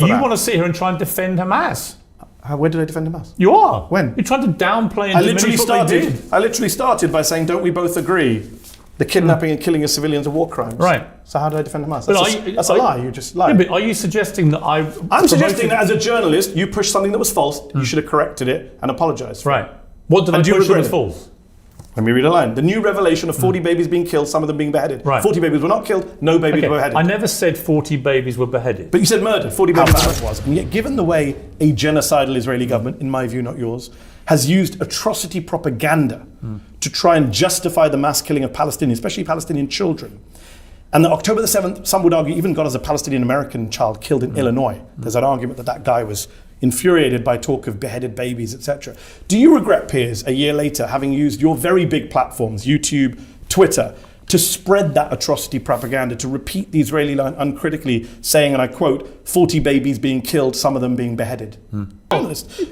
You want to sit here and try and defend Hamas. Where did I defend Hamas? You are. When? You're trying to downplay and diminish what they did. I literally started by saying, don't we both agree the kidnapping and killing of civilians are war crimes? Right. So how did I defend Hamas? But That's a lie. You just lied. Yeah, but are you suggesting that I'm suggesting that as a journalist, you pushed something that was false. You should have corrected it and apologised. Right. What did I push that was false? Let me read a line. The new revelation of 40 babies being killed, some of them being beheaded. Right. 40 babies were not killed, no babies were beheaded. I never said 40 babies were beheaded. But you said murdered, 40 babies was. And yet, given the way a genocidal Israeli government, in my view, not yours, has used atrocity propaganda to try and justify the mass killing of Palestinians, especially Palestinian children, and that October the 7th, some would argue, even got as a Palestinian-American child killed in Illinois. There's an argument that that guy was infuriated by talk of beheaded babies, etc. Do you regret, Piers, a year later, having used your very big platforms, YouTube, Twitter, to spread that atrocity propaganda, to repeat the Israeli line uncritically, saying, and I quote, 40 babies being killed, some of them being beheaded?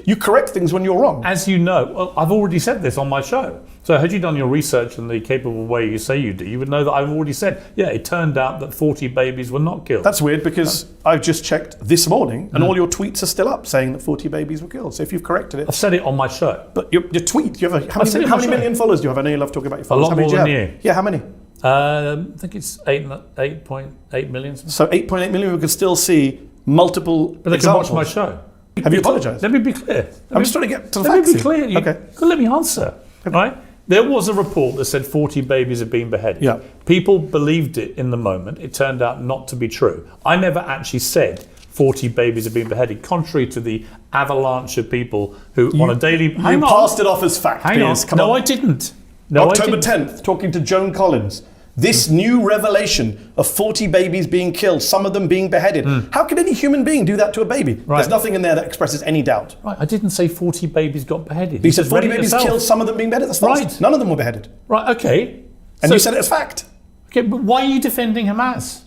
You correct things when you're wrong. As you know, I've already said this on my show. So had you done your research in the capable way you say you do, you would know that I've already said, yeah, it turned out that 40 babies were not killed. That's weird because I've just checked this morning and all your tweets are still up saying that 40 babies were killed. So if you've corrected it. I've said it on my show. But your tweet, you have how many million followers do you have? I know you love talking about your followers. A lot more than you. Yeah, how many? I think it's 8.8 million. So 8.8 million, we could still see multiple But they examples. can watch my show. Have you apologised? Let me be clear. I'm just trying to get to the facts. facts. Let me be clear. Okay. Let me answer. Okay. Right? There was a report that said 40 babies had been beheaded. Yeah. People believed it in the moment. It turned out not to be true. I never actually said 40 babies had been beheaded, contrary to the avalanche of people who on a daily... You passed it off as fact, Piers. Come on. I didn't. October 10th, talking to Joan Collins. This new revelation of 40 babies being killed, some of them being beheaded. How can any human being do that to a baby? Right. There's nothing in there that expresses any doubt. Right, I didn't say 40 babies got beheaded. You said 40 babies killed, some of them being beheaded. That's false. Right. None of them were beheaded. Right, okay. And you said it as fact. Okay, but why are you defending Hamas?